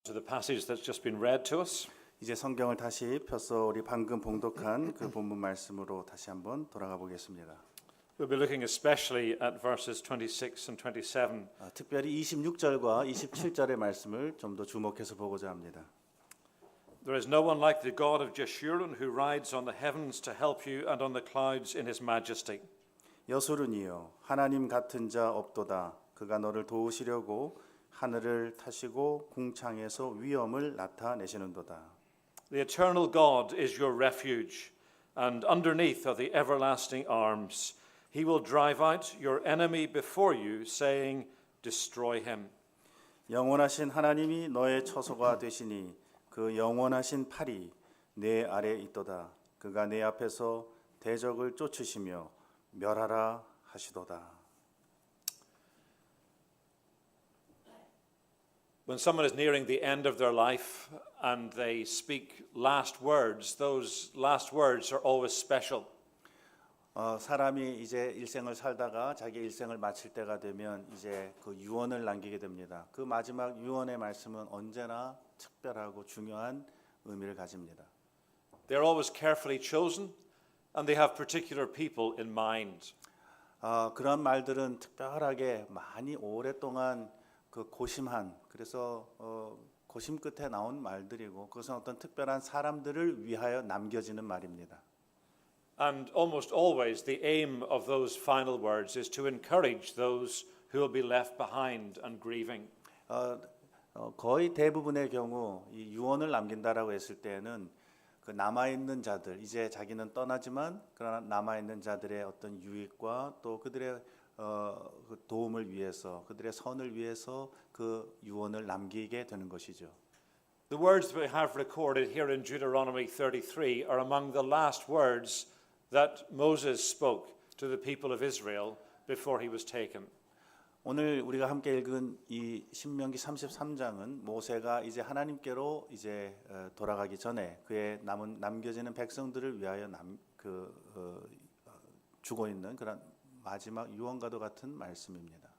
To the passage that's just been read to us. 이제 성경을 다시 펴서 우리 방금 봉독한 그 본문 말씀으로 다시 한번 돌아가 보겠습니다. We'll be looking especially at verses 26 and 27. 특별히 26절과 27절의 말씀을 좀 더 주목해서 보고자 합니다. There is no one like the God of Jeshurun who rides on the heavens to help you and on the clouds in his majesty. 여수른이여 하나님 같은 자 없도다. 그가 너를 도우시려고 하늘을 타시고 궁창에서 위엄을 나타내시는도다. The eternal God is your refuge, and underneath are the everlasting arms. He will drive out your enemy before you, saying, Destroy him. 영원하신 하나님이 너의 처소가 되시니 그 영원하신 팔이 내 아래 있도다. 그가 내 앞에서 대적을 쫓으시며 멸하라 하시도다. When someone is nearing the end of their life and they speak last words, those last words are always special. 사람이 이제 일생을 살다가 자기 일생을 마칠 때가 되면 이제 그 유언을 남기게 됩니다. 그 마지막 유언의 말씀은 언제나 특별하고 중요한 의미를 가집니다. They're always carefully chosen and they have particular people in mind. 그런 말들은 특별하게 많이 오랫동안 그 고심한 그래서 고심 끝에 나온 말들이고 그것은 어떤 특별한 사람들을 위하여 남겨지는 말입니다. And almost always the aim of those final words is to encourage those who will be left behind and grieving. 거의 대부분의 경우 이 유언을 남긴다라고 했을 때는 그 남아 있는 자들 이제 자기는 떠나지만 그러나 남아 있는 자들의 어떤 유익과 또 그들의 그 도움을 위해서 그들의 선을 위해서 그 유언을 남기게 되는 것이죠. The words we have recorded here in Deuteronomy 33 are among the last words that Moses spoke to the people of Israel before he was taken. 오늘 우리가 함께 읽은 이 신명기 33장은 모세가 이제 하나님께로 이제 돌아가기 전에 그의 남겨지는 백성들을 위하여 주고 있는 그런 마지막 유언과도 같은 말씀입니다.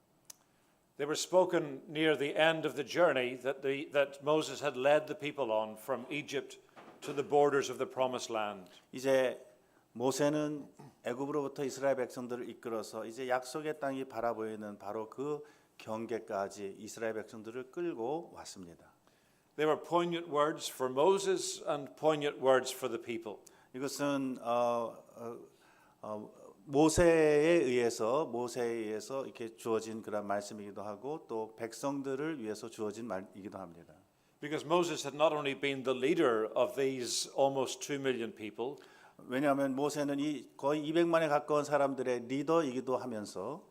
They were spoken near the end of the journey that Moses had led the people on from Egypt to the borders of the promised land. 이제 모세는 애굽으로부터 이스라엘 백성들을 이끌어서 이제 약속의 땅이 바라보이는 바로 그 경계까지 이스라엘 백성들을 끌고 왔습니다. They were poignant words for Moses and poignant words for the people. 이것은 모세에 의해서 이렇게 주어진 그런 말씀이기도 하고 또 백성들을 위해서 주어진 말이기도 합니다. Because Moses had not only been the leader of these almost 2 million people, 왜냐하면 모세는 이 거의 200만에 가까운 사람들의 리더이기도 하면서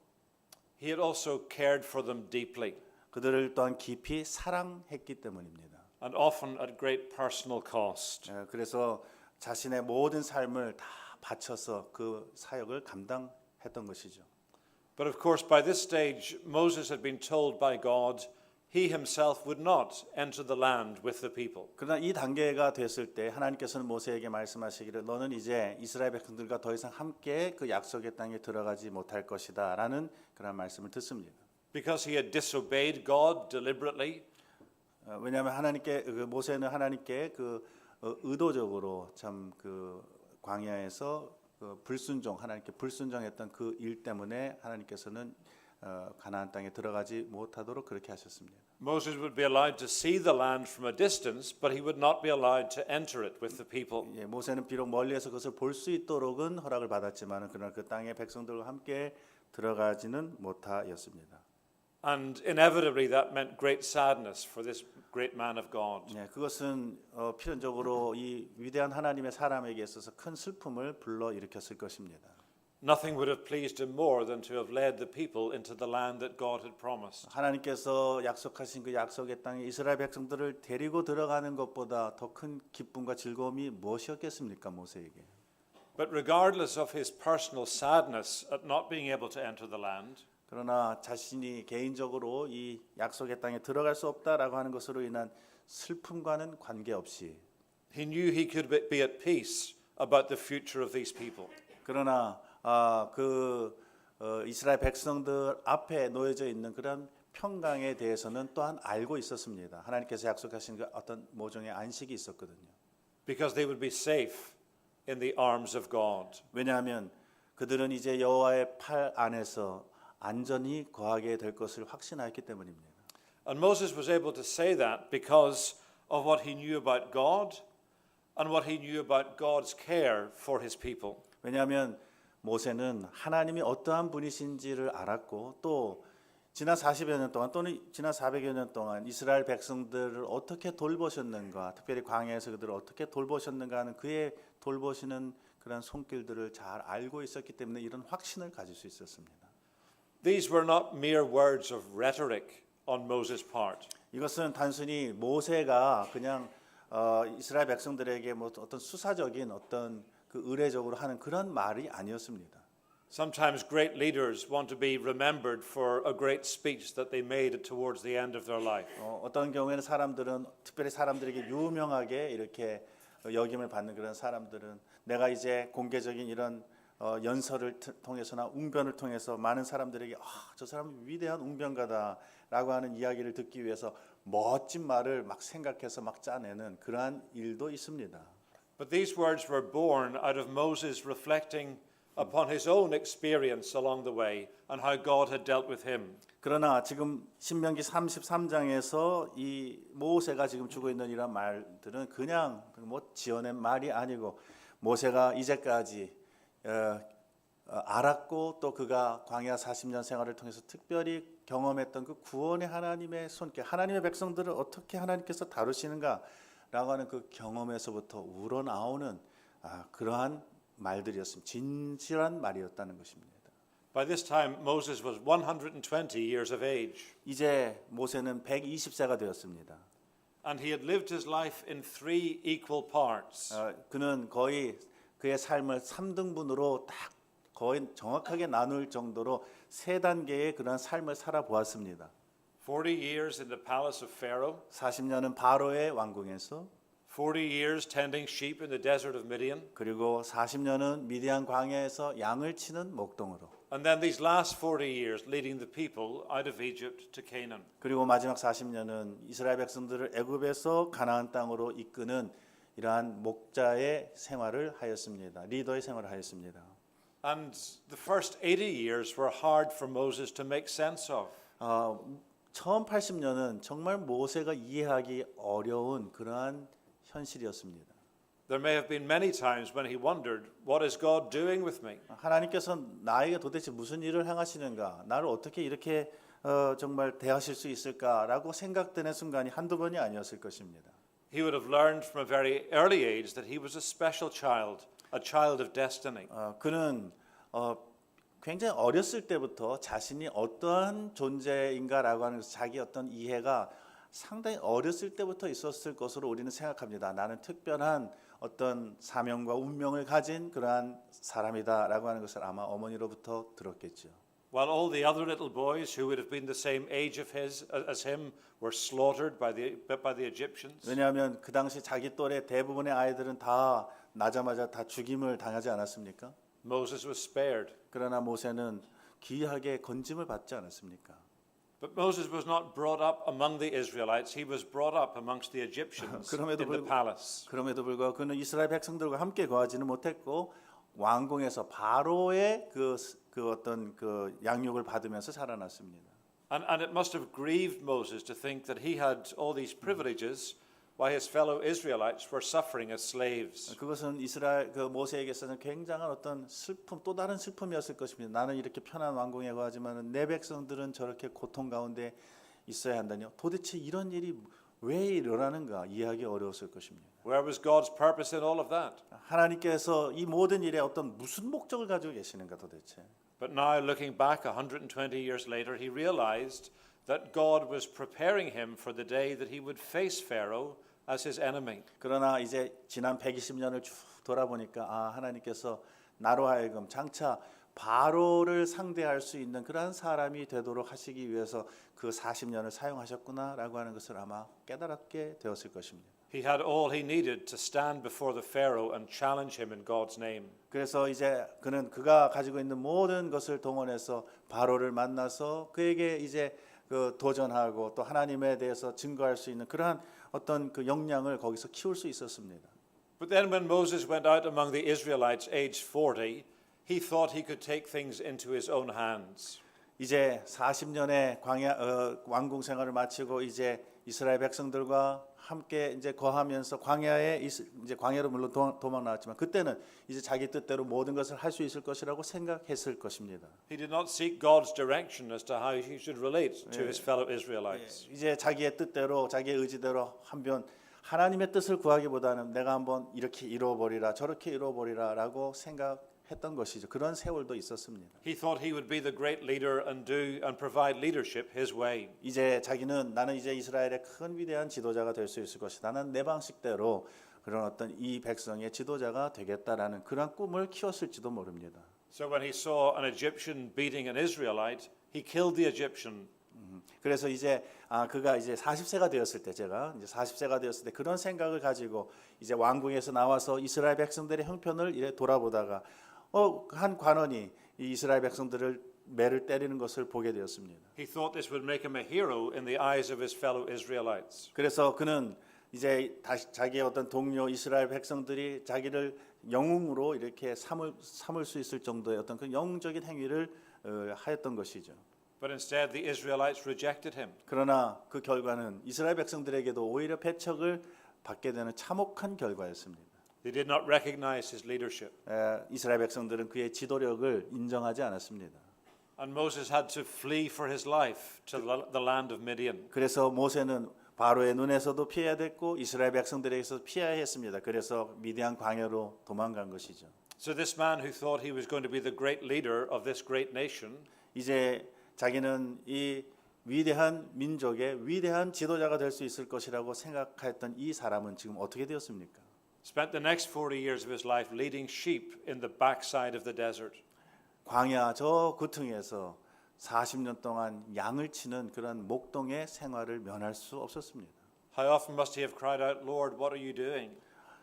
he had also cared for them deeply. 그들을 또한 깊이 사랑했기 때문입니다. And often at great personal cost. 그래서 자신의 모든 삶을 다 바쳐서 그 사역을 감당했던 것이죠. But of course by this stage Moses had been told by God he himself would not enter the land with the people. 그러나 이 단계가 됐을 때 하나님께서는 모세에게 말씀하시기를 너는 이제 이스라엘 백성들과 더 이상 함께 그 약속의 땅에 들어가지 못할 것이다라는 그런 말씀을 듣습니다. Because he had disobeyed God deliberately. 왜냐하면 모세는 하나님께 그 의도적으로 참 그 광야에서 그 하나님께 불순종했던 그 일 때문에 하나님께서는 가나안 땅에 들어가지 못하도록 그렇게 하셨습니다. Moses would be allowed to see the land from a distance, but he would not be allowed to enter it with the people. 모세는 비록 멀리에서 그것을 볼 수 있도록은 허락을 받았지만 그러나 그 땅에 백성들과 함께 들어가지는 못하였습니다. And inevitably that meant great sadness for this great man of God. 그것은 필연적으로 이 위대한 하나님의 사람에게 있어서 큰 슬픔을 불러 일으켰을 것입니다. Nothing would have pleased him more than to have led the people into the land that God had promised. 하나님께서 약속하신 그 약속의 땅에 이스라엘 백성들을 데리고 들어가는 것보다 더 큰 기쁨과 즐거움이 무엇이었겠습니까, 모세에게? But regardless of his personal sadness at not being able to enter the land, 그러나 자신이 개인적으로 이 약속의 땅에 들어갈 수 없다라고 하는 것으로 인한 슬픔과는 관계없이 he knew he could be at peace about the future of these people. 그러나 이스라엘 백성들 앞에 놓여져 있는 그런 평강에 대해서는 또한 알고 있었습니다. 하나님께서 약속하신 그 어떤 모종의 안식이 있었거든요. because they would be safe in the arms of God. 왜냐하면 그들은 이제 여호와의 팔 안에서 안전히 거하게 될 것을 확신하였기 때문입니다. And Moses was able to say that because of what he knew about God and what he knew about God's care for his people. 왜냐하면 모세는 하나님이 어떠한 분이신지를 알았고 또 지난 40여 년 동안 또는 지난 400여 년 동안 이스라엘 백성들을 어떻게 돌보셨는가, 특별히 광야에서 그들을 어떻게 돌보셨는가 하는 그의 돌보시는 그런 손길들을 잘 알고 있었기 때문에 이런 확신을 가질 수 있었습니다. These were not mere words of rhetoric on Moses' part. 이것은 단순히 모세가 그냥 이스라엘 백성들에게 뭐 어떤 수사적인 어떤 그 의례적으로 하는 그런 말이 아니었습니다. Sometimes great leaders want to be remembered for a great speech that they made towards the end of their life. 어떤 경우에는 사람들은 특별히 사람들에게 유명하게 이렇게 역임을 받는 그런 사람들은 내가 이제 공개적인 이런 연설을 통해서나 웅변을 통해서 많은 사람들에게 저 사람은 위대한 웅변가다라고 하는 이야기를 듣기 위해서 멋진 말을 막 생각해서 막 짜내는 그러한 일도 있습니다. But these words were born out of Moses reflecting upon his own experience along the way and how God had dealt with him. 그러나 지금 신명기 33장에서 이 모세가 지금 주고 있는 이런 말들은 그냥 뭐 지어낸 말이 아니고 모세가 이제까지 알았고 또 그가 광야 40년 생활을 통해서 특별히 경험했던 그 구원의 하나님의 손길, 하나님의 백성들을 어떻게 하나님께서 다루시는가라고 하는 그 경험에서부터 우러나오는 그러한 말들이었습니다. 진실한 말이었다는 것입니다. By this time Moses was 120 years of age. 이제 모세는 120세가 되었습니다. And he had lived his life in three equal parts. 그는 거의 그의 삶을 3등분으로 딱 거의 정확하게 나눌 정도로 세 단계의 그런 삶을 살아보았습니다. 40 years in the palace of Pharaoh, 40년은 바로의 왕궁에서 40 years tending sheep in the desert of Midian, 그리고 40년은 미디안 광야에서 양을 치는 목동으로 and then these last 40 years leading the people out of Egypt to Canaan. 그리고 마지막 40년은 이스라엘 백성들을 애굽에서 가나안 땅으로 이끄는 이러한 목자의 생활을 하였습니다. 리더의 생활을 하였습니다. And the first 80 years were hard for Moses to make sense of. 처음 80년은 정말 모세가 이해하기 어려운 그러한 현실이었습니다. There may have been many times when he wondered, what is God doing with me? 하나님께서 나에게 도대체 무슨 일을 행하시는가? 나를 어떻게 이렇게 정말 대하실 수 있을까라고 생각되는 순간이 한두 번이 아니었을 것입니다. He would have learned from a very early age that he was a special child, a child of destiny. 그는 굉장히 어렸을 때부터 자신이 어떠한 존재인가라고 하는 자기 어떤 이해가 상당히 어렸을 때부터 있었을 것으로 우리는 생각합니다. 나는 특별한 어떤 사명과 운명을 가진 그러한 사람이다라고 하는 것을 아마 어머니로부터 들었겠죠. While all the other little boys who would have been the same age of his as him were slaughtered by the Egyptians. 왜냐하면 그 당시 자기 또래 대부분의 아이들은 다 나자마자 다 죽임을 당하지 않았습니까? Moses was spared. 그러나 모세는 귀하게 건짐을 받지 않았습니까? But Moses was not brought up among the Israelites. He was brought up amongst the Egyptians in the palace. 그럼에도 불구하고 그는 이스라엘 백성들과 함께 거하지는 못했고 왕궁에서 바로의 그 어떤 그 양육을 받으면서 자라났습니다. And it must have grieved Moses to think that he had all these privileges while his fellow Israelites were suffering as slaves. 그것은 이스라엘 그 모세에게서는 굉장한 어떤 슬픔, 또 다른 슬픔이었을 것입니다. 나는 이렇게 편한 왕궁에 거하지만 내 백성들은 저렇게 고통 가운데 있어야 한다뇨. 도대체 이런 일이 왜 일어나는가 이해하기 어려웠을 것입니다. Where was God's purpose in all of that? 하나님께서 이 모든 일에 어떤 무슨 목적을 가지고 계시는가 도대체. But now looking back 120 years later, he realized that God was preparing him for the day that he would face Pharaoh as his enemy. 그러나 이제 지난 120년을 쭉 돌아보니까 하나님께서 나로 하여금 장차 바로를 상대할 수 있는 그러한 사람이 되도록 하시기 위해서 그 40년을 사용하셨구나라고 하는 것을 아마 깨달았게 되었을 것입니다. He had all he needed to stand before the Pharaoh and challenge him in God's name. 그래서 이제 그는 그가 가지고 있는 모든 것을 동원해서 바로를 만나서 그에게 이제 그 도전하고 또 하나님에 대해서 증거할 수 있는 그러한 어떤 그 역량을 거기서 키울 수 있었습니다. But then when Moses went out among the Israelites aged 40, he thought he could take things into his own hands. 이제 40년의 왕궁 생활을 마치고 이제 이스라엘 백성들과 함께 이제 거하면서 이제 광야로 물론 도망 나왔지만 그때는 이제 자기 뜻대로 모든 것을 할 수 있을 것이라고 생각했을 것입니다. He did not seek God's direction as to how he should relate to his fellow Israelites. 이제 자기의 뜻대로 자기의 의지대로 한번 하나님의 뜻을 구하기보다는 내가 한번 이렇게 이루어버리라 저렇게 이루어버리라라고 생각했던 것이죠. 그런 세월도 있었습니다. He thought he would be the great leader and provide leadership his way. 이제 자기는 나는 이제 이스라엘의 큰 위대한 지도자가 될 수 있을 것이다. 나는 내 방식대로 그런 어떤 이 백성의 지도자가 되겠다라는 그런 꿈을 키웠을지도 모릅니다. So when he saw an Egyptian beating an Israelite, he killed the Egyptian. 그래서 이제 그가 이제 40세가 되었을 때 제가 이제 40세가 되었을 때 그런 생각을 가지고 이제 왕궁에서 나와서 이스라엘 백성들의 형편을 이래 돌아보다가 한 관원이 이 이스라엘 백성들을 매를 때리는 것을 보게 되었습니다. He thought this would make him a hero in the eyes of his fellow Israelites. 그래서 그는 이제 다시 자기의 어떤 동료 이스라엘 백성들이 자기를 영웅으로 이렇게 삼을 수 있을 정도의 어떤 그 영웅적인 행위를 하였던 것이죠. But instead the Israelites rejected him. 그러나 그 결과는 이스라엘 백성들에게도 오히려 배척을 받게 되는 참혹한 결과였습니다. They did not recognize his leadership. 이스라엘 백성들은 그의 지도력을 인정하지 않았습니다. And Moses had to flee for his life to the land of Midian. 그래서 모세는 바로의 눈에서도 피해야 됐고 이스라엘 백성들에게서 피해야 했습니다. 그래서 미디안 광야로 도망간 것이죠. So this man who thought he was going to be the great leader of this great nation 이제 자기는 이 위대한 민족의 위대한 지도자가 될 수 있을 것이라고 생각했던 이 사람은 지금 어떻게 되었습니까? spent the next 40 years of his life leading sheep in the backside of the desert. 광야 저 구퉁에서 40년 동안 양을 치는 그런 목동의 생활을 면할 수 없었습니다. How often must he have cried out, Lord, what are you doing?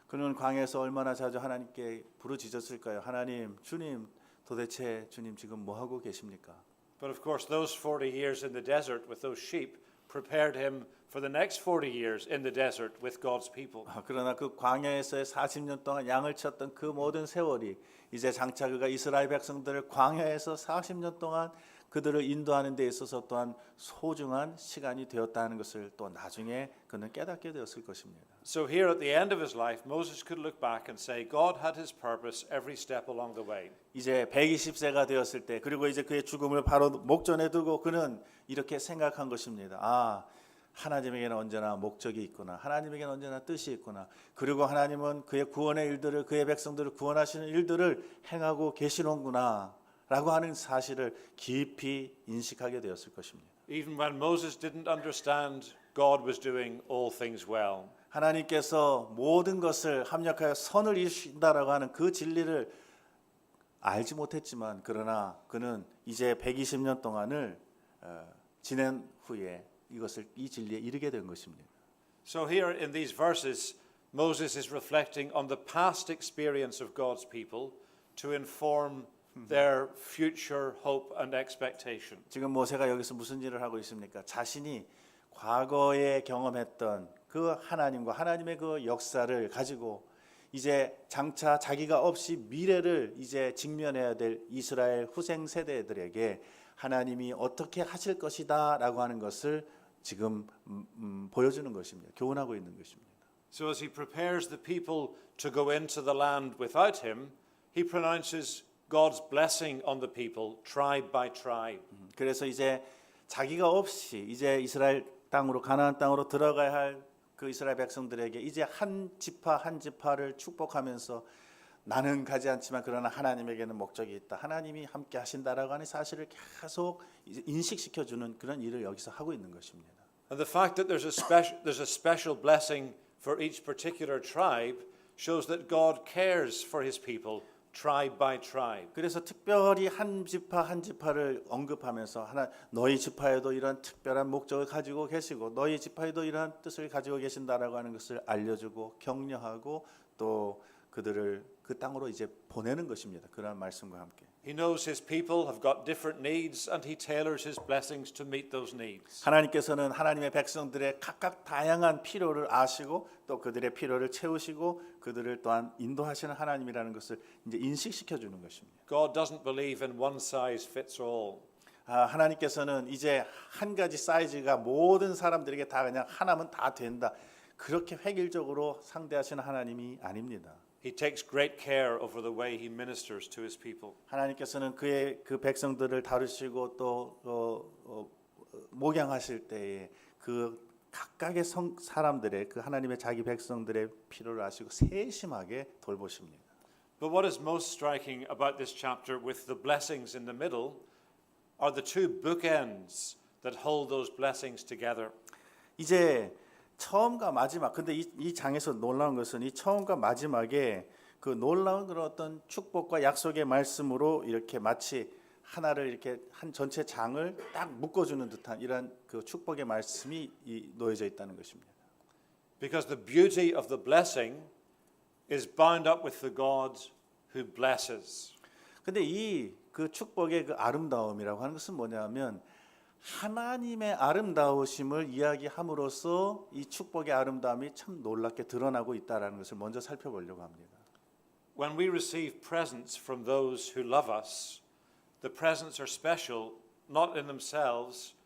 그는 광야에서 얼마나 자주 하나님께 부르짖었을까요? 하나님, 주님, 도대체 주님 지금 뭐 하고 계십니까? But of course, those 40 years in the desert with those sheep prepared him for the next 40 years in the desert with God's people. 그러나 그 광야에서의 40년 동안 양을 쳤던 그 모든 세월이 이제 장차 그가 이스라엘 백성들을 광야에서 40년 동안 그들을 인도하는 데 있어서 또한 소중한 시간이 되었다는 것을 또 나중에 그는 깨닫게 되었을 것입니다. So here at the end of his life, Moses could look back and say, God had his purpose every step along the way. 이제 120세가 되었을 때 그리고 이제 그의 죽음을 바로 목전에 두고 그는 이렇게 생각한 것입니다. 하나님에게는 언제나 목적이 있구나. 하나님에게는 언제나 뜻이 있구나. 그리고 하나님은 그의 구원의 일들을 그의 백성들을 구원하시는 일들을 행하고 계시는구나 라고 하는 사실을 깊이 인식하게 되었을 것입니다. Even when Moses didn't understand, God was doing all things well. 하나님께서 모든 것을 합력하여 선을 이루신다라고 하는 그 진리를 알지 못했지만 그러나 그는 이제 120년 동안을 지낸 후에 이 진리에 이르게 된 것입니다. So here in these verses, Moses is reflecting on the past experience of God's people to inform their future hope and expectation. 지금 모세가 여기서 무슨 일을 하고 있습니까? 자신이 과거에 경험했던 그 하나님과 하나님의 그 역사를 가지고 이제 장차 자기가 없이 미래를 이제 직면해야 될 이스라엘 후생 세대들에게 하나님이 어떻게 하실 것이다라고 하는 것을 지금 보여주는 것입니다. 교훈하고 있는 것입니다. So as he prepares the people to go into the land without him, he pronounces God's blessing on the people tribe by tribe. 그래서 이제 자기가 없이 이제 이스라엘 땅으로 가나안 땅으로 들어가야 할 그 이스라엘 백성들에게 이제 한 지파 한 지파를 축복하면서 나는 가지 않지만 그러나 하나님에게는 목적이 있다. 하나님이 함께 하신다라고 하는 사실을 계속 인식시켜 주는 그런 일을 여기서 하고 있는 것입니다. And the fact that there's a special blessing for each particular tribe shows that God cares for his people tribe by tribe. 그래서 특별히 한 지파 한 지파를 언급하면서 너희 지파에도 이런 특별한 목적을 가지고 계시고 너희 지파에도 이러한 뜻을 가지고 계신다라고 하는 것을 알려주고 격려하고 또 그들을 그 땅으로 이제 보내는 것입니다. 그런 말씀과 함께. He knows his people have got different needs and he tailors his blessings to meet those needs. 하나님께서는 하나님의 백성들의 각각 다양한 필요를 아시고 또 그들의 필요를 채우시고 그들을 또한 인도하시는 하나님이라는 것을 이제 인식시켜 주는 것입니다. God doesn't believe in one size fits all. 하나님께서는 이제 한 가지 사이즈가 모든 사람들에게 다 그냥 하나면 다 된다. 그렇게 획일적으로 상대하시는 하나님이 아닙니다. He takes great care over the way he ministers to his people. 하나님께서는 그의 그 백성들을 다루시고 또 목양하실 때에 그 각각의 사람들의 그 하나님의 자기 백성들의 필요를 아시고 세심하게 돌보십니다. But what is most striking about this chapter with the blessings in the middle are the two bookends that hold those blessings together. 이제 처음과 마지막 근데 이 장에서 놀라운 것은 이 처음과 마지막에 그 놀라운 그런 어떤 축복과 약속의 말씀으로 이렇게 마치 하나를 이렇게 한 전체 장을 딱 묶어주는 듯한 이런 그 축복의 말씀이 놓여져 있다는 것입니다. Because the beauty of the blessing is bound up with the God who blesses. 근데 이 그 축복의 그 아름다움이라고 하는 것은 뭐냐면 하나님의 아름다우심을 이야기함으로써 이 축복의 아름다움이 참 놀랍게 드러나고 있다라는 것을 먼저 살펴보려고 합니다. When we receive presents from those who love us, the presents are special not in themselves,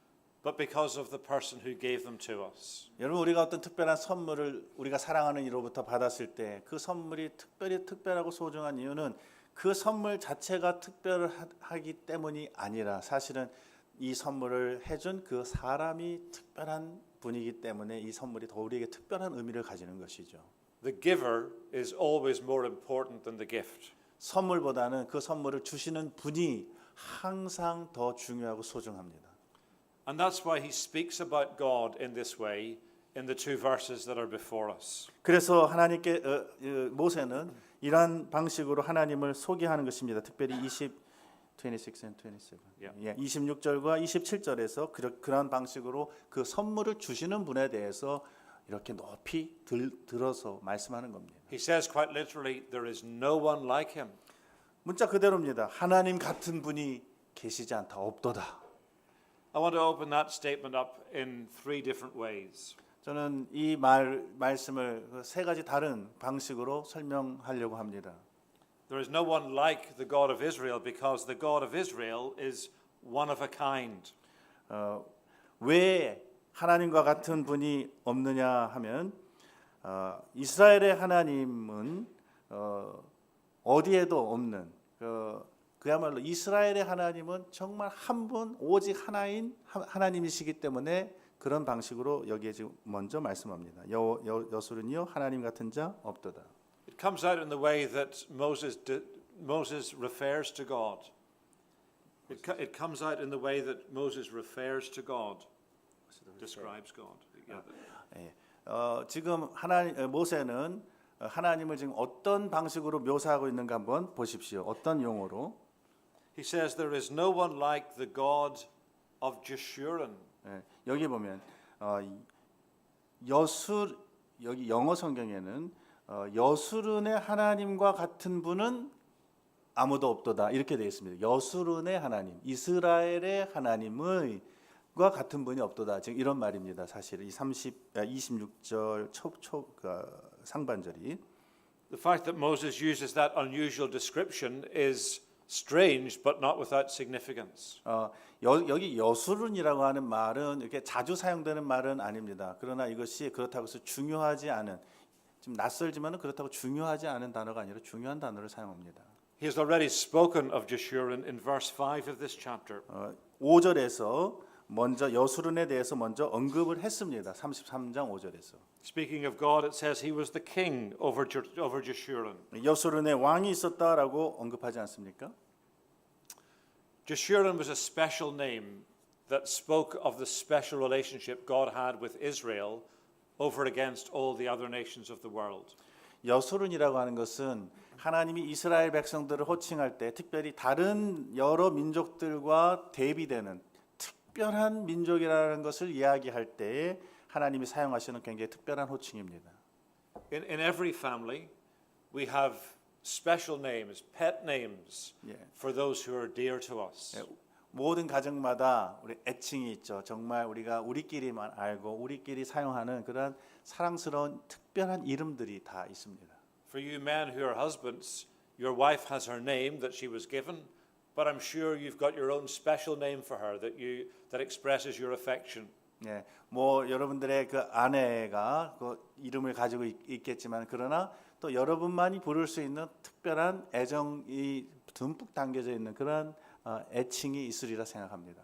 but because of the person who gave them to us. 여러분 우리가 어떤 특별한 선물을 우리가 사랑하는 이로부터 받았을 때 그 선물이 특별하고 소중한 이유는 그 선물 자체가 특별하기 때문이 아니라 사실은 이 선물을 해준 그 사람이 특별한 분이기 때문에 이 선물이 더 우리에게 특별한 의미를 가지는 것이죠. The giver is always more important than the gift. 선물보다는 그 선물을 주시는 분이 항상 더 중요하고 소중합니다. And that's why he speaks about God in this way in the two verses that are before us. 그래서 하나님께 모세는 이러한 방식으로 하나님을 소개하는 것입니다. 특별히 26 and 27. Yeah. 26절과 27절에서 그런 방식으로 그 선물을 주시는 분에 대해서 이렇게 높이 들어서 말씀하는 겁니다. He says quite literally, there is no one like him. 문자 그대로입니다. 하나님 같은 분이 계시지 않다. 없도다. I want to open that statement up in three different ways. 저는 이 말씀을 세 가지 다른 방식으로 설명하려고 합니다. There is no one like the God of Israel because the God of Israel is one of a kind. 왜 하나님과 같은 분이 없느냐 하면 이스라엘의 하나님은 어디에도 없는 그야말로 이스라엘의 하나님은 정말 한 분 오직 하나인 하나님이시기 때문에 그런 방식으로 여기에 지금 먼저 말씀합니다. 여술은요 하나님 같은 자 없도다. It comes out in the way that Moses refers to God. It comes out in the way that Moses refers to God, describes God. 지금 모세는 하나님을 지금 어떤 방식으로 묘사하고 있는가 한번 보십시오. 어떤 용어로? He says there is no one like the God of Jeshurun. 여기 보면 여기 영어 성경에는 여수른의 하나님과 같은 분은 아무도 없도다 이렇게 되어 있습니다. 여수른의 하나님, 이스라엘의 하나님과 같은 분이 없도다. 지금 이런 말입니다. 사실 이 26절 상반절이. The fact that Moses uses that unusual description is strange but not without significance. 여기 여수른이라고 하는 말은 이렇게 자주 사용되는 말은 아닙니다. 그러나 이것이 그렇다고 해서 중요하지 않은 좀 낯설지만은 그렇다고 중요하지 않은 단어가 아니라 중요한 단어를 사용합니다. He has already spoken of Jeshurun in verse 5 of this chapter. 5절에서 먼저 여수른에 대해서 먼저 언급을 했습니다. 33장 5절에서. Speaking of God, it says he was the king over Jeshurun. 여수른에 왕이 있었다라고 언급하지 않습니까? Jeshurun was a special name that spoke of the special relationship God had with Israel over against all the other nations of the world. 여수른이라고 하는 것은 하나님이 이스라엘 백성들을 호칭할 때 특별히 다른 여러 민족들과 대비되는 특별한 민족이라는 것을 이야기할 때에 하나님이 사용하시는 굉장히 특별한 호칭입니다. In every family, we have special names, pet names 예. for those who are dear to us. 예, 모든 가정마다 우리 애칭이 있죠. 정말 우리가 우리끼리만 알고 우리끼리 사용하는 그런 사랑스러운 특별한 이름들이 다 있습니다. For you men who are husbands, your wife has her name that she was given, but I'm sure you've got your own special name for her that expresses your affection. 예, 뭐 여러분들의 그 아내가 그 이름을 가지고 있겠지만 그러나 또 여러분만이 부를 수 있는 특별한 애정이 듬뿍 담겨져 있는 그런 애칭이 있으리라 생각합니다.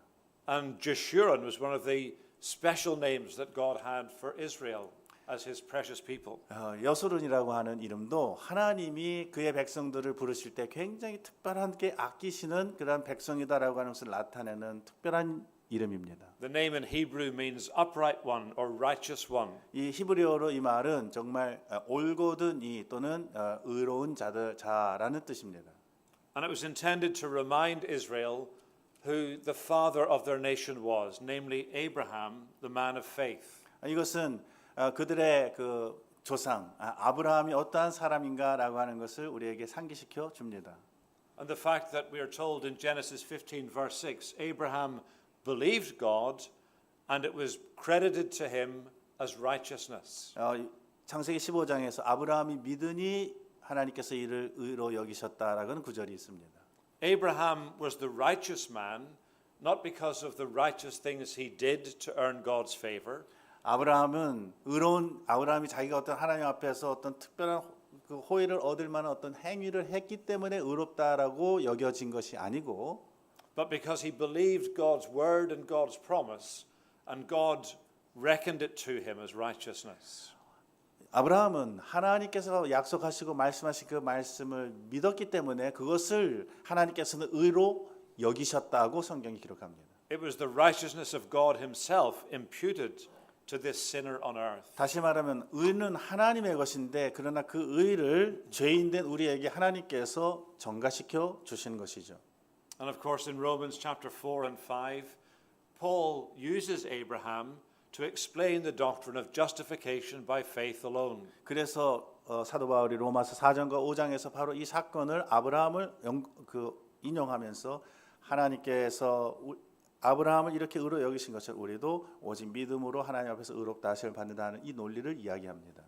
And Jeshurun was one of the special names that God had for Israel as his precious people. 여수룬이라고 하는 이름도 하나님이 그의 백성들을 부르실 때 굉장히 특별하게 아끼시는 그런 백성이다라고 하는 것을 나타내는 특별한 이름입니다. The name in Hebrew means upright one or righteous one. 이 히브리어로 이 말은 정말 올곧은 이 또는 의로운 자라는 뜻입니다. And it was intended to remind Israel who the father of their nation was, namely Abraham, the man of faith. 이것은 그들의 그 조상 아브라함이 어떠한 사람인가라고 하는 것을 우리에게 상기시켜 줍니다. And the fact that we are told in Genesis 15 verse 6, Abraham believed God and it was credited to him as righteousness. 창세기 15장에서 아브라함이 믿으니 하나님께서 이를 의로 여기셨다라는 구절이 있습니다. Abraham was the righteous man not because of the righteous things he did to earn God's favor. 아브라함이 자기가 어떤 하나님 앞에서 어떤 특별한 그 호의를 얻을 만한 어떤 행위를 했기 때문에 의롭다라고 여겨진 것이 아니고 but because he believed God's word and God's promise and God reckoned it to him as righteousness. 아브라함은 하나님께서 약속하시고 말씀하신 그 말씀을 믿었기 때문에 그것을 하나님께서는 의로 여기셨다고 성경이 기록합니다. It was the righteousness of God himself imputed to this sinner on earth. 다시 말하면 의는 하나님의 것인데 그러나 그 의를 죄인된 우리에게 하나님께서 전가시켜 주시는 것이죠. And of course in Romans chapter 4 and 5 Paul uses Abraham to explain the doctrine of justification by faith alone. 그래서 사도 바울이 로마서 4장과 5장에서 바로 이 사건을 아브라함을 인용하면서 하나님께서 아브라함을 이렇게 의로 여기신 것처럼 우리도 오직 믿음으로 하나님 앞에서 의롭다 하심을 받는다는 이 논리를 이야기합니다.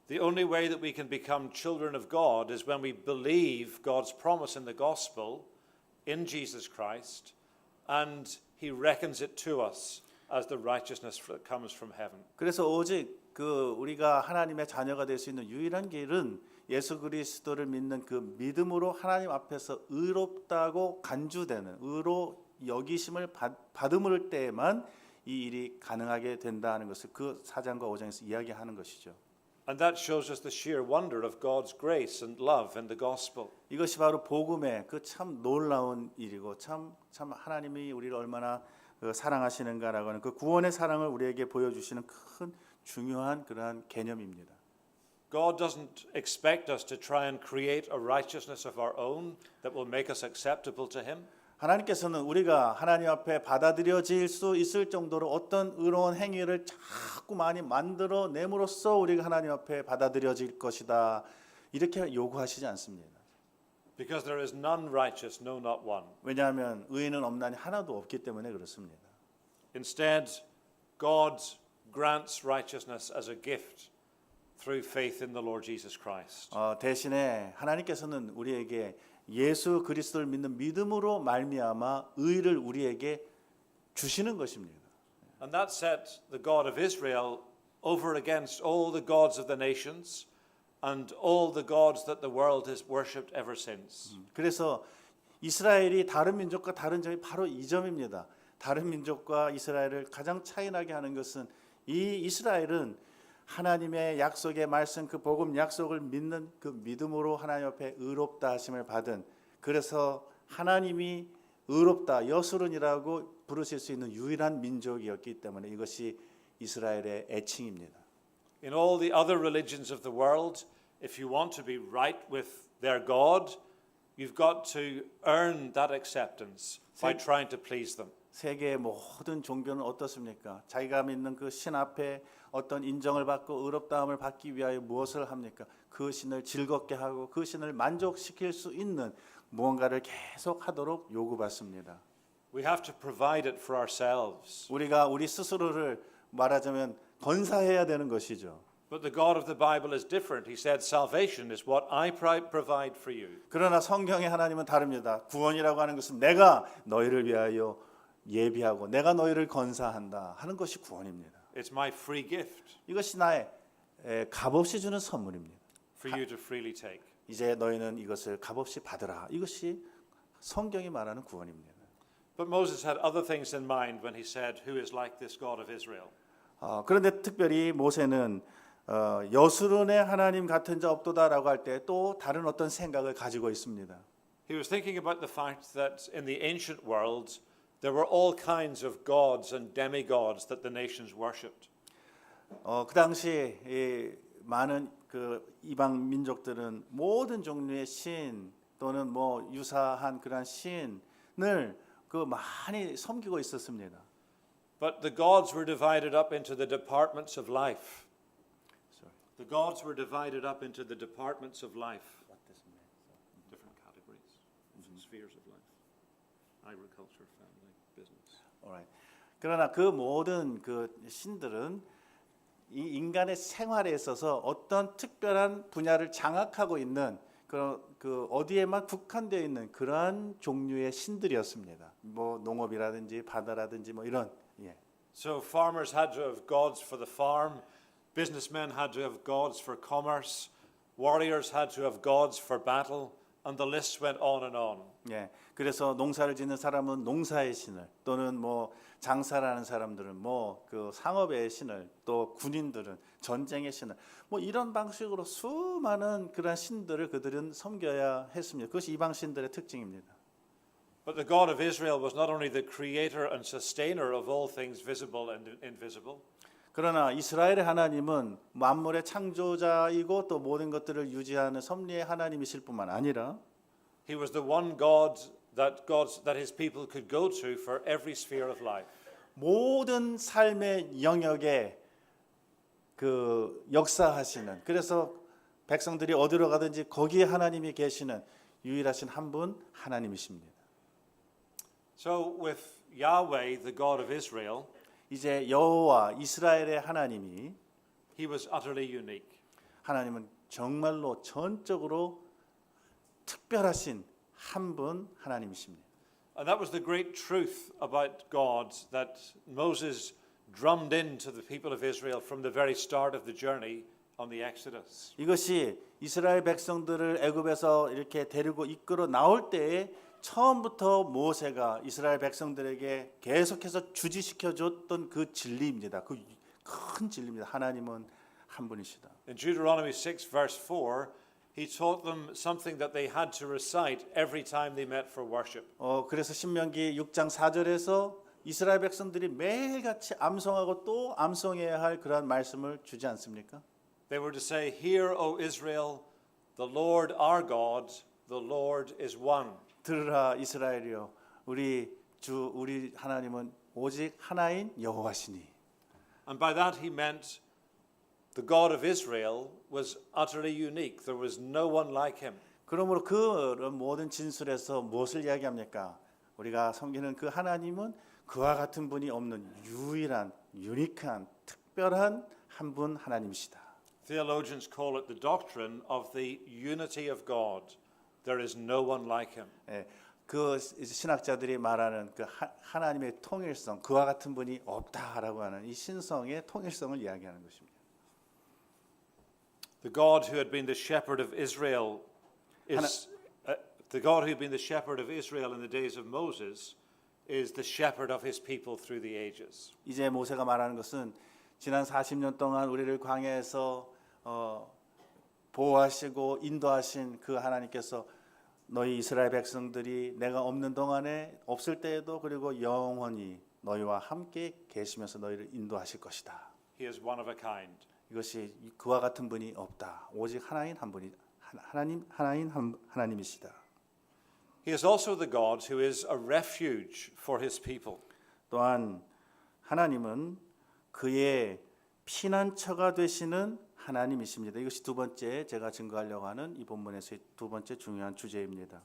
The only way that we can become children of God is when we believe God's promise in the gospel in Jesus Christ and he reckons it to us as the righteousness that comes from heaven. 그래서 오직 우리가 하나님의 자녀가 될 수 있는 유일한 길은 예수 그리스도를 믿는 그 믿음으로 하나님 앞에서 의롭다고 간주되는 의로 여기심을 받음을 때에만 이 일이 가능하게 된다는 것을 그 4장과 5장에서 이야기하는 것이죠. And that shows us the sheer wonder of God's grace and love in the gospel. 이것이 바로 복음의 그 참 놀라운 일이고 참 하나님이 우리를 얼마나 사랑하시는가라고 하는 그 구원의 사랑을 우리에게 보여주시는 큰 중요한 그러한 개념입니다. God doesn't expect us to try and create a righteousness of our own that will make us acceptable to him. 하나님께서는 우리가 하나님 앞에 받아들여질 수 있을 정도로 어떤 의로운 행위를 자꾸 많이 만들어 내므로써 우리가 하나님 앞에 받아들여질 것이다 이렇게 요구하시지 않습니다. Because there is none righteous, no not one. 왜냐하면 의인은 없나니 하나도 없기 때문에 그렇습니다. Instead, God grants righteousness as a gift through faith in the Lord Jesus Christ. 대신에 하나님께서는 우리에게 예수 그리스도를 믿는 믿음으로 말미암아 의를 우리에게 주시는 것입니다. And that set the God of Israel over against all the gods of the nations and all the gods that the world has worshipped ever since. 그래서 이스라엘이 다른 민족과 다른 점이 바로 이 점입니다. 다른 민족과 이스라엘을 가장 차이나게 하는 것은 이 이스라엘은 하나님의 약속의 말씀 그 복음 약속을 믿는 그 믿음으로 하나님 앞에 의롭다 하심을 받은 그래서 하나님이 의롭다 여수론이라고 부르실 수 있는 유일한 민족이었기 때문에 이것이 이스라엘의 애칭입니다. In all the other religions of the world, if you want to be right with their God, you've got to earn that acceptance by trying to please them. 세계의 모든 종교는 어떻습니까? 자기가 믿는 그 신 앞에 어떤 인정을 받고 의롭다함을 받기 위하여 무엇을 합니까? 그 신을 즐겁게 하고 그 신을 만족시킬 수 있는 무언가를 계속 하도록 요구받습니다. We have to provide it for ourselves. 우리가 우리 스스로를 말하자면 건사해야 되는 것이죠. But the God of the Bible is different. He said, salvation is what I provide for you. 그러나 성경의 하나님은 다릅니다. 구원이라고 하는 것은 내가 너희를 위하여 예비하고 내가 너희를 건사한다 하는 것이 구원입니다. It's my free gift 이것이 나의 값없이 주는 선물입니다. for you to freely take. 이제 너희는 이것을 값없이 받으라. 이것이 성경이 말하는 구원입니다. But Moses had other things in mind when he said, who is like this God of Israel? 그런데 특별히 모세는 여수론의 하나님 같은 자 없도다라고 할 때 또 다른 어떤 생각을 가지고 있습니다. He was thinking about the fact that in the ancient world there were all kinds of gods and demigods that the nations worshipped. 그 당시 많은 그 이방 민족들은 모든 종류의 신 또는 뭐 유사한 그런 신을 그 많이 섬기고 있었습니다. But the gods were divided up into the departments of life. The gods were divided up into the departments of life. Different categories, different spheres of life. Agriculture, family, business. Alright. 그러나 그 모든 그 신들은 이 인간의 생활에 있어서 어떤 특별한 분야를 장악하고 있는 그 어디에만 국한되어 있는 그러한 종류의 신들이었습니다. 뭐 농업이라든지 바다라든지 뭐 이런. 예. So farmers had to have gods for the farm, businessmen had to have gods for commerce, warriors had to have gods for battle, and the list went on and on. 예. 그래서 농사를 짓는 사람은 농사의 신을 또는 뭐 장사라는 사람들은 뭐 그 상업의 신을 또 군인들은 전쟁의 신을 뭐 이런 방식으로 수많은 그런 신들을 그들은 섬겨야 했습니다. 그것이 이방 신들의 특징입니다. But the God of Israel was not only the creator and sustainer of all things visible and invisible. 그러나 이스라엘의 하나님은 만물의 창조자이고 또 모든 것들을 유지하는 섭리의 하나님이실 뿐만 아니라 He was the one God that his people could go to for every sphere of life. 모든 삶의 영역에 그 역사하시는 그래서 백성들이 어디로 가든지 거기에 하나님이 계시는 유일하신 한 분 하나님이십니다. So with Yahweh, the God of Israel, 이제 여호와 이스라엘의 하나님이 he was utterly unique. 하나님은 정말로 전적으로 특별하신 한 분 하나님이십니다. And that was the great truth about God that Moses drummed into the people of Israel from the very start of the journey on the Exodus. 이것이 이스라엘 백성들을 애굽에서 이렇게 데리고 이끌어 나올 때에 처음부터 모세가 이스라엘 백성들에게 계속해서 주지시켜 줬던 그 진리입니다. 그 큰 진리입니다. 하나님은 한 분이시다. In Deuteronomy 6 verse 4, he taught them something that they had to recite every time they met for worship. 그래서 신명기 6장 4절에서 이스라엘 백성들이 매일같이 암송하고 또 암송해야 할 그러한 말씀을 주지 않습니까? They were to say, "Hear, O Israel, the Lord our God, the Lord is one." 들으라 이스라엘이여 우리 주 우리 하나님은 오직 하나인 여호와시니. And by that he meant the God of Israel was utterly unique. There was no one like him. 그러므로 그런 모든 진술에서 무엇을 이야기합니까? 우리가 섬기는 그 하나님은 그와 같은 분이 없는 유일한 유니크한 특별한 한 분 하나님이시다. Theologians call it the doctrine of the unity of God. There is no one like him. 예, 그 신학자들이 말하는 그 하나님의 통일성, 그와 같은 분이 없다라고 하는 이 신성의 통일성을 이야기하는 것입니다. The God who had been the shepherd of Israel is the God who had been the shepherd of Israel in the days of Moses is the shepherd of his people through the ages. 이제 모세가 말하는 것은 지난 40년 동안 우리를 광야에서 보호하시고 인도하신 그 하나님께서 너희 이스라엘 백성들이 내가 없는 동안에 없을 때에도 그리고 영원히 너희와 함께 계시면서 너희를 인도하실 것이다. He is one of a kind. 이것이 그와 같은 분이 없다. 오직 하나인 한 분이 하나님이시다. He is also the God who is a refuge for his people. 또한 하나님은 그의 피난처가 되시는 하나님이십니다. 이것이 두 번째 제가 증거하려고 하는 이 본문에서의 두 번째 중요한 주제입니다.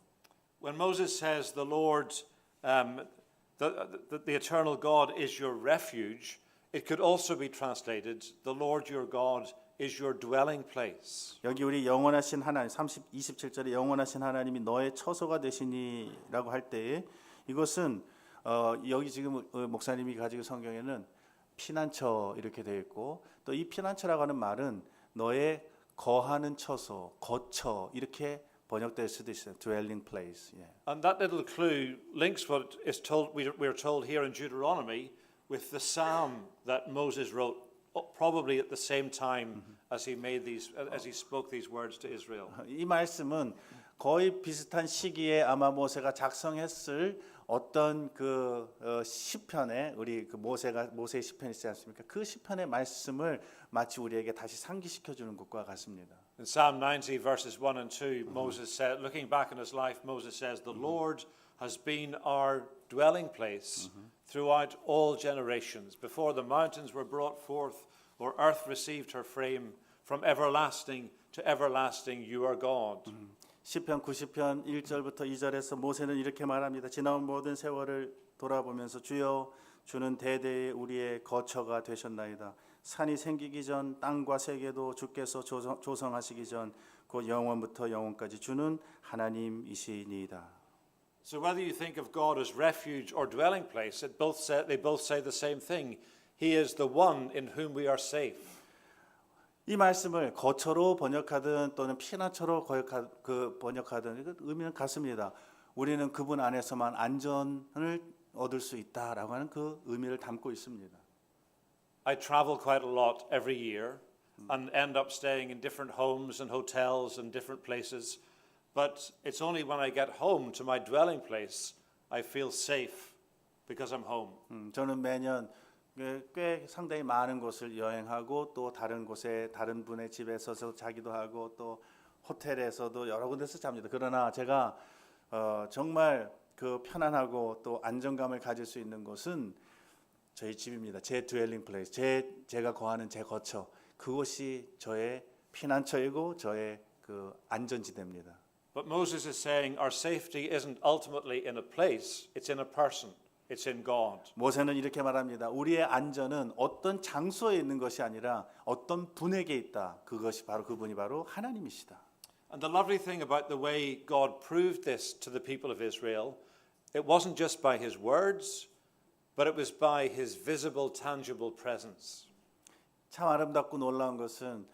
When Moses says the Lord, the eternal God is your refuge, it could also be translated, the Lord your God is your dwelling place. 여기 우리 영원하신 하나님 27절에 영원하신 하나님이 너의 처소가 되시니라고 할 때에 이것은 여기 지금 목사님이 가지고 성경에는 피난처 이렇게 되어 있고 또 이 피난처라고 하는 말은 너의 거하는 처소, 거처 이렇게 번역될 수도 있어요. dwelling place. 예. And that little clue links what is told we're told here in Deuteronomy with the psalm that Moses wrote probably at the same time as he spoke these words to Israel. 이 말씀은 거의 비슷한 시기에 아마 모세가 작성했을 어떤 그 시편에 우리 그 모세의 시편 있지 않습니까? 그 시편의 말씀을 마치 우리에게 다시 상기시켜 주는 것과 같습니다. In Psalm 90 verses 1 and 2, Moses said, looking back in his life, Moses says, the Lord has been our dwelling place throughout all generations. Before the mountains were brought forth, or earth received her frame, from everlasting to everlasting, you are God. 시편 90편 1절부터 2절에서 모세는 이렇게 말합니다. 지나온 모든 세월을 돌아보면서 주여 주는 대대의 우리의 거처가 되셨나이다. 산이 생기기 전 땅과 세계도 주께서 조성하시기 전 곧 영원부터 영원까지 주는 하나님이시니이다. So whether you think of God as refuge or dwelling place, they both say the same thing. He is the one in whom we are safe. 이 말씀을 거처로 번역하든 또는 피난처로 번역하든 의미는 같습니다. 우리는 그분 안에서만 안전을 얻을 수 있다라고 하는 그 의미를 담고 있습니다. I travel quite a lot every year and end up staying in different homes and hotels and different places. But it's only when I get home to my dwelling place I feel safe because I'm home. 저는 매년 꽤 상당히 많은 곳을 여행하고 또 다른 곳에 다른 분의 집에서 자기도 하고 또 호텔에서도 여러 군데서 잡니다. 그러나 제가 정말 그 편안하고 또 안정감을 가질 수 있는 곳은 저희 집입니다. 제 dwelling place, 제가 거하는 제 거처. 그곳이 저의 피난처이고 저의 그 안전지대입니다. But Moses is saying our safety isn't ultimately in a place, it's in a person. It's in God. 모세는 이렇게 말합니다. 우리의 안전은 어떤 장소에 있는 것이 아니라 어떤 분에게 있다. 그분이 바로 하나님이시다. And the lovely thing about the way God proved this to the people of Israel, it wasn't just by his words, but it was by his visible, tangible presence. 참 아름답고 놀라운 것은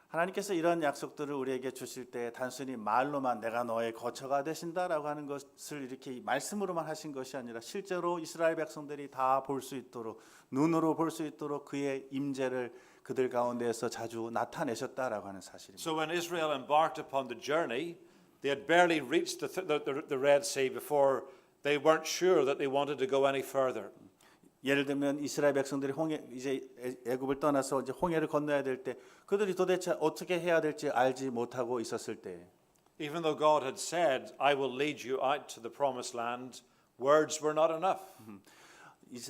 하나님께서 이런 약속들을 우리에게 주실 때 단순히 말로만 내가 너의 거처가 되신다라고 하는 것을 이렇게 말씀으로만 하신 것이 아니라 실제로 이스라엘 백성들이 다 볼 수 있도록 눈으로 볼 수 있도록 그의 임재를 그들 가운데에서 자주 나타내셨다라고 하는 사실입니다. So when Israel embarked upon the journey, they had barely reached the Red Sea before they weren't sure that they wanted to go any further. 예를 들면 이스라엘 백성들이 이제 애굽을 떠나서 이제 홍해를 건너야 될 때 그들이 도대체 어떻게 해야 될지 알지 못하고 있었을 때 Even though God had said, I will lead you out to the promised land, words were not enough.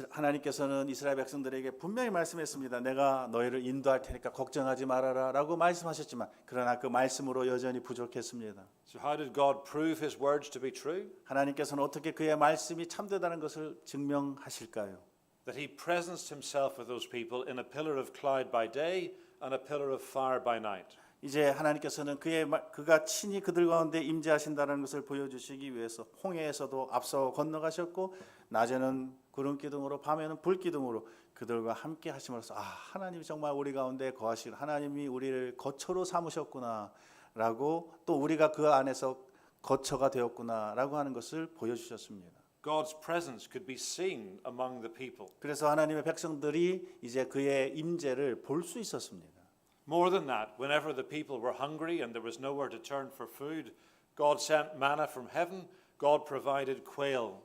하나님께서는 이스라엘 백성들에게 분명히 말씀했습니다. 내가 너희를 인도할 테니까 걱정하지 말아라 라고 말씀하셨지만 그러나 그 말씀으로 여전히 부족했습니다. So how did God prove his words to be true? 하나님께서는 어떻게 그의 말씀이 참되다는 것을 증명하실까요? That he presenced himself with those people in a pillar of cloud by day and a pillar of fire by night. 이제 하나님께서는 그가 친히 그들 가운데 임재하신다는 것을 보여주시기 위해서 홍해에서도 앞서 건너가셨고 낮에는 구름 기둥으로 밤에는 불 기둥으로 그들과 함께 하심으로써 하나님이 정말 우리 가운데 거하시고 하나님이 우리를 거처로 삼으셨구나라고 또 우리가 그 안에서 거처가 되었구나라고 하는 것을 보여주셨습니다. God's presence could be seen among the people. 그래서 하나님의 백성들이 이제 그의 임재를 볼 수 있었습니다. More than that, whenever the people were hungry and there was nowhere to turn for food, God sent manna from heaven. God provided quail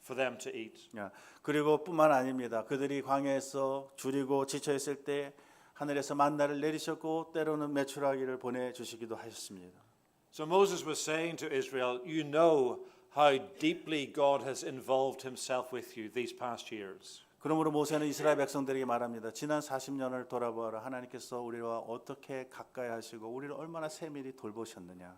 for them to eat. 그리고 뿐만 아닙니다. 그들이 광야에서 줄이고 지쳐 있을 때 하늘에서 만나를 내리셨고 때로는 메추라기를 보내 주시기도 하셨습니다. So Moses was saying to Israel, you know how deeply God has involved himself with you these past years. 그러므로 모세는 이스라엘 백성들에게 말합니다. 지난 40년을 돌아보아라. 하나님께서 우리와 어떻게 가까이 하시고 우리를 얼마나 세밀히 돌보셨느냐.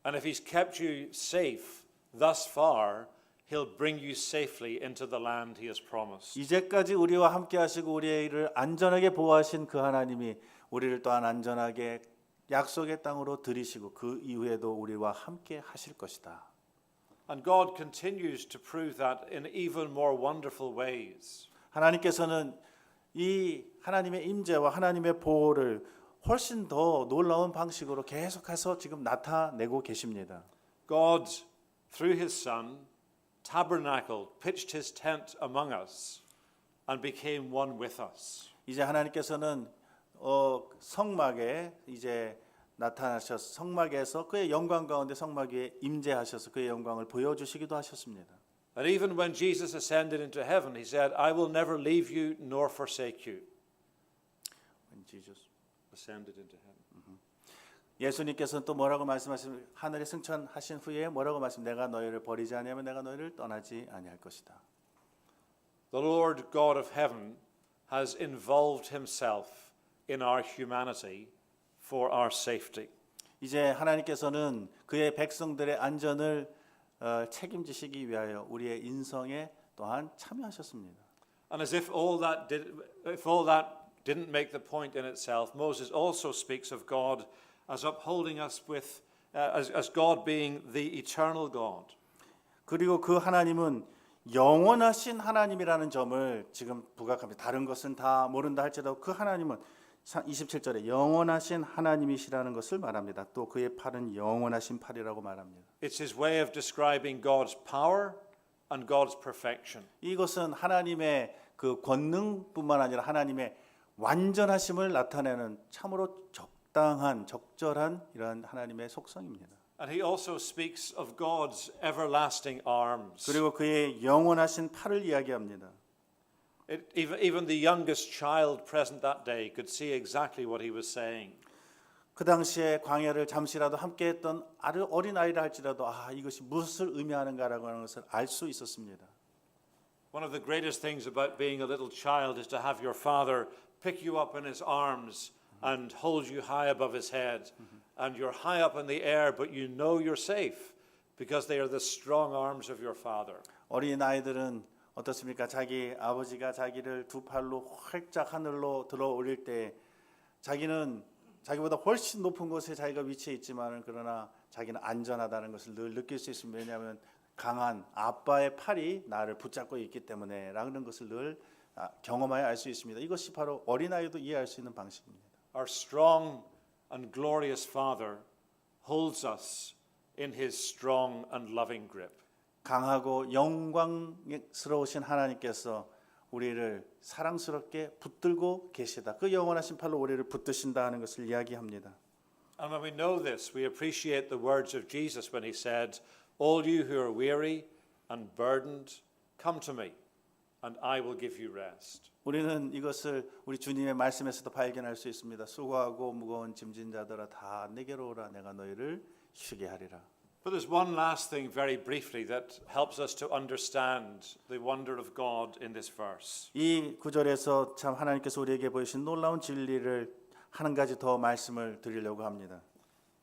And if he's kept you safe thus far, he'll bring you safely into the land he has promised. 이제까지 우리와 함께 하시고 우리를 안전하게 보호하신 그 하나님이 우리를 또한 안전하게 약속의 땅으로 들이시고 그 이후에도 우리와 함께 하실 것이다. And God continues to prove that in even more wonderful ways. 하나님께서는 이 하나님의 임재와 하나님의 보호를 훨씬 더 놀라운 방식으로 계속해서 지금 나타내고 계십니다. God, through his Son, tabernacled, pitched his tent among us, and became one with us. 이제 하나님께서는 성막에 이제 나타나셔서 성막에서 그의 영광 가운데 성막 위에 임재하셔서 그의 영광을 보여주시기도 하셨습니다. And even when Jesus ascended into heaven, he said, I will never leave you nor forsake you. When Jesus Ascended into heaven. 예수님께서는 또 뭐라고 말씀하시면 하늘에 승천하신 후에 뭐라고 말씀? 내가 너희를 버리지 아니하면 내가 너희를 떠나지 아니할 것이다. The Lord God of heaven has involved himself in our humanity for our safety. 이제 하나님께서는 그의 백성들의 안전을 책임지시기 위하여 우리의 인성에 또한 참여하셨습니다. And as if all that didn't make the point in itself, Moses also speaks of God as upholding us with as God being the eternal God. 그리고 그 하나님은 영원하신 하나님이라는 점을 지금 부각합니다. 다른 것은 다 모른다 할지라도 그 하나님은 27절에 영원하신 하나님이시라는 것을 말합니다. 또 그의 팔은 영원하신 팔이라고 말합니다. It's his way of describing God's power and God's perfection. 이것은 하나님의 그 권능뿐만 아니라 하나님의 완전하심을 나타내는 참으로 적당한 적절한 이러한 하나님의 속성입니다. And he also speaks of God's everlasting arms. 그리고 그의 영원하신 팔을 이야기합니다. Even the youngest child present that day could see exactly what he was saying. 그 당시에 광야를 잠시라도 함께했던 어린 아이라 할지라도 이것이 무엇을 의미하는가라고 하는 것을 알 수 있었습니다. One of the greatest things about being a little child is to have your father pick you up in his arms and hold you high above his head. And you're high up in the air, but you know you're safe because they are the strong arms of your father. 어린 아이들은 어떻습니까? 자기 아버지가 자기를 두 팔로 활짝 하늘로 들어 올릴 때 자기는 자기보다 훨씬 높은 곳에 자기가 위치해 있지만은 그러나 자기는 안전하다는 것을 늘 느낄 수 있습니다. 왜냐하면 강한 아빠의 팔이 나를 붙잡고 있기 때문에라는 것을 늘 경험하여 알 수 있습니다. 이것이 바로 어린아이도 이해할 수 있는 방식입니다. Our strong and glorious Father holds us in his strong and loving grip. 강하고 영광스러우신 하나님께서 우리를 사랑스럽게 붙들고 계시다. 그 영원하신 팔로 우리를 붙드신다 하는 것을 이야기합니다. And when we know this, we appreciate the words of Jesus when he said, All you who are weary and burdened, come to me, and I will give you rest. 우리는 이것을 우리 주님의 말씀에서도 발견할 수 있습니다. 수고하고 무거운 짐진 자들아 다 내게로 오라 내가 너희를 쉬게 하리라. But there's one last thing very briefly that helps us to understand the wonder of God in this verse. 이 구절에서 참 하나님께서 우리에게 보이신 놀라운 진리를 한 가지 더 말씀을 드리려고 합니다.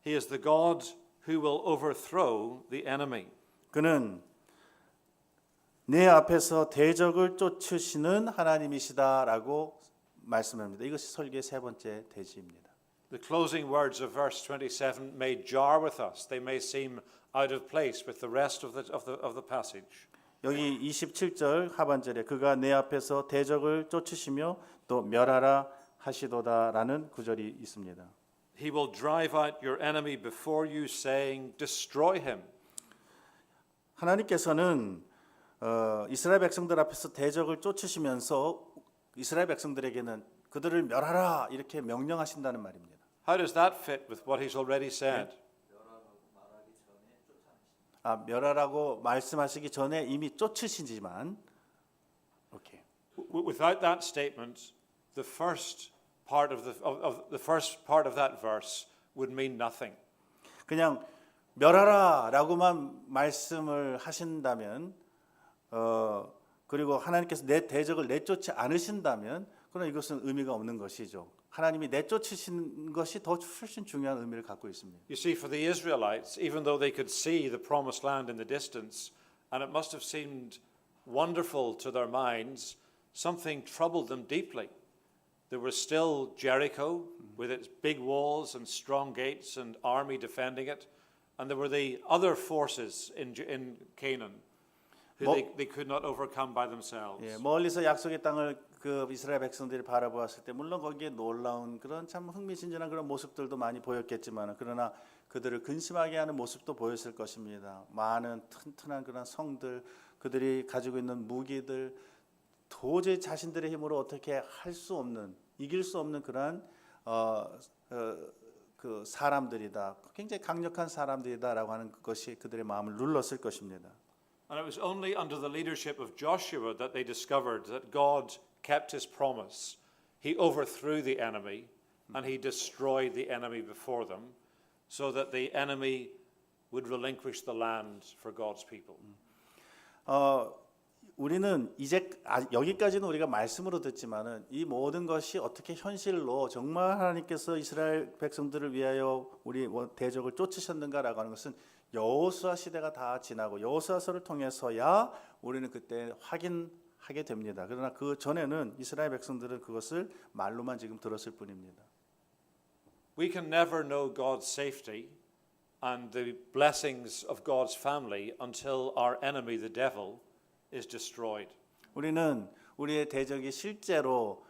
He is the God who will overthrow the enemy. 그는 내 앞에서 대적을 쫓으시는 하나님이시다라고 말씀합니다. 이것이 설교의 세 번째 대지입니다. The closing words of verse 27 may jar with us. They may seem out of place with the rest of the passage. 여기 27절 하반절에 그가 내 앞에서 대적을 쫓으시며 또 멸하라 하시도다라는 구절이 있습니다. He will drive out your enemy before you, saying, Destroy him. 하나님께서는 이스라엘 백성들 앞에서 대적을 쫓으시면서 이스라엘 백성들에게는 그들을 멸하라 이렇게 명령하신다는 말입니다. How does that fit with what he's already said? 멸하라고 말씀하시기 전에 이미 쫓으시지만 오케이. Without that statement, the first part of that verse would mean nothing. 그냥 멸하라라고만 말씀을 하신다면 그리고 하나님께서 내 대적을 내쫓지 않으신다면 그럼 이것은 의미가 없는 것이죠. 하나님이 내쫓으신 것이 더 훨씬 중요한 의미를 갖고 있습니다. You see, for the Israelites, even though they could see the promised land in the distance, and it must have seemed wonderful to their minds, something troubled them deeply. There was still Jericho with its big walls and strong gates and army defending it, and there were the other forces in Canaan who they could not overcome by themselves. 예, 멀리서 약속의 땅을 그 이스라엘 백성들이 바라보았을 때 물론 거기에 놀라운 그런 참 흥미진진한 그런 모습들도 많이 보였겠지만 그러나 그들을 근심하게 하는 모습도 보였을 것입니다. 많은 튼튼한 그런 성들, 그들이 가지고 있는 무기들 도저히 자신들의 힘으로 어떻게 할 수 없는, 이길 수 없는 그러한 그 사람들이다. 굉장히 강력한 사람들이다라고 하는 것이 그들의 마음을 눌렀을 것입니다. And it was only under the leadership of Joshua that they discovered that God kept his promise. He overthrew the enemy and he destroyed the enemy before them so that the enemy would relinquish the land for God's people. 우리는 이제 여기까지는 우리가 말씀으로 듣지만은 이 모든 것이 어떻게 현실로 정말 하나님께서 이스라엘 백성들을 위하여 우리 대적을 쫓으셨는가라고 하는 것은 여호수아 시대가 다 지나고 여호수아서를 통해서야 우리는 그때 확인하게 됩니다. 그러나 그 전에는 이스라엘 백성들은 그것을 말로만 지금 들었을 뿐입니다. We can never know God's safety and the blessings of God's family until our enemy, the devil, is destroyed. 우리는 우리의 대적이 실제로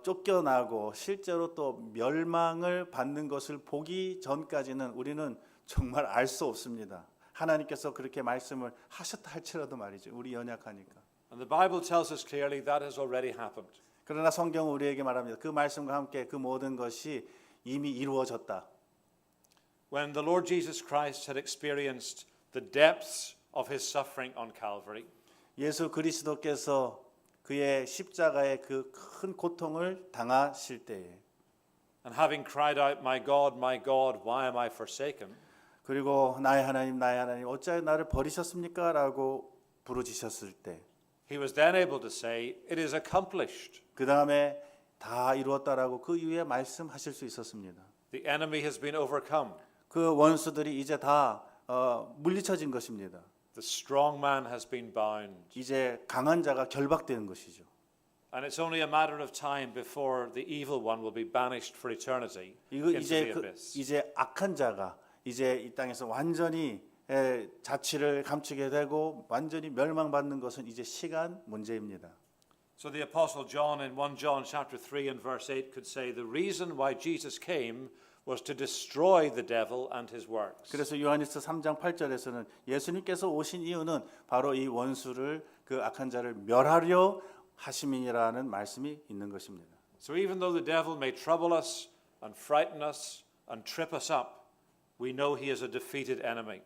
쫓겨나고 실제로 또 멸망을 받는 것을 보기 전까지는 우리는 정말 알 수 없습니다. 하나님께서 그렇게 말씀을 하셨다 할지라도 말이죠. 우리 연약하니까. And the Bible tells us clearly that has already happened. 그러나 성경은 우리에게 말합니다. 그 말씀과 함께 그 모든 것이 이미 이루어졌다. When the Lord Jesus Christ had experienced the depths of his suffering on Calvary, 예수 그리스도께서 그의 십자가의 그 큰 고통을 당하실 때에 and having cried out, my God, why am I forsaken? 그리고 나의 하나님 어찌하여 나를 버리셨습니까? 라고 부르짖으셨을 때 He was then able to say, it is accomplished. 그 다음에 다 이루었다라고 그 이후에 말씀하실 수 있었습니다. The enemy has been overcome. 그 원수들이 이제 다 물리쳐진 것입니다. The strong man has been bound. 이제 강한 자가 결박되는 것이죠. And it's only a matter of time before the evil one will be banished for eternity 이거 into the 이제 abyss. 이제 악한 자가 이제 이 땅에서 완전히 자취를 감추게 되고 완전히 멸망받는 것은 이제 시간 문제입니다. So the apostle John in 1 John chapter 3 and verse 8 could say the reason why Jesus came was to destroy the devil and his works. 그래서 요한일서 3장 8절에서는 예수님께서 오신 이유는 바로 이 원수를 그 악한 자를 멸하려 하심이라는 말씀이 있는 것입니다. So even though the devil may trouble us and frighten us and trip us up, we know he is a defeated enemy.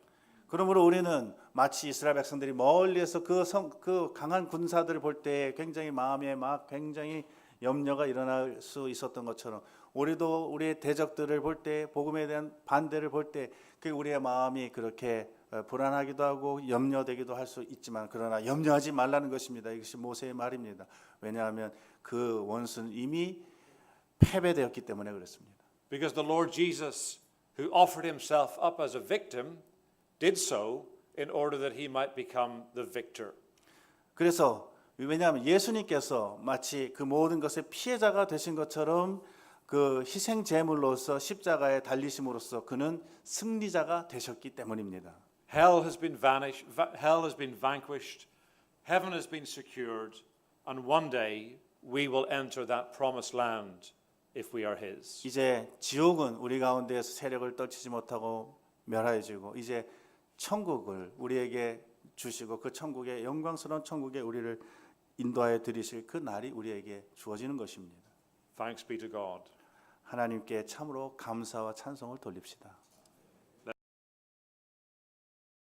그러므로 우리는 마치 이스라엘 백성들이 멀리에서 그 강한 군사들을 볼 때 굉장히 마음에 막 굉장히 염려가 일어날 수 있었던 것처럼 우리도 우리의 대적들을 볼 때 복음에 대한 반대를 볼 때 그 우리의 마음이 그렇게 불안하기도 하고 염려되기도 할 수 있지만 그러나 염려하지 말라는 것입니다. 이것이 모세의 말입니다. 왜냐하면 그 원수는 이미 패배되었기 때문에 그렇습니다. Because the Lord Jesus, who offered himself up as a victim, did so in order that he might become the victor. 그래서 왜냐하면 예수님께서 마치 그 모든 것의 피해자가 되신 것처럼 그 희생 제물로서 십자가에 달리심으로써 그는 승리자가 되셨기 때문입니다. Hell has been vanquished, heaven has been secured, and one day we will enter that promised land if we are his. 이제 지옥은 우리 가운데에서 세력을 떨치지 못하고 멸하여지고 이제 천국을 우리에게 주시고 그 천국의 영광스러운 천국에 우리를 인도하여 드리실 그 날이 우리에게 주어지는 것입니다. Thanks be to God. 하나님께 참으로 감사와 찬송을 돌립시다.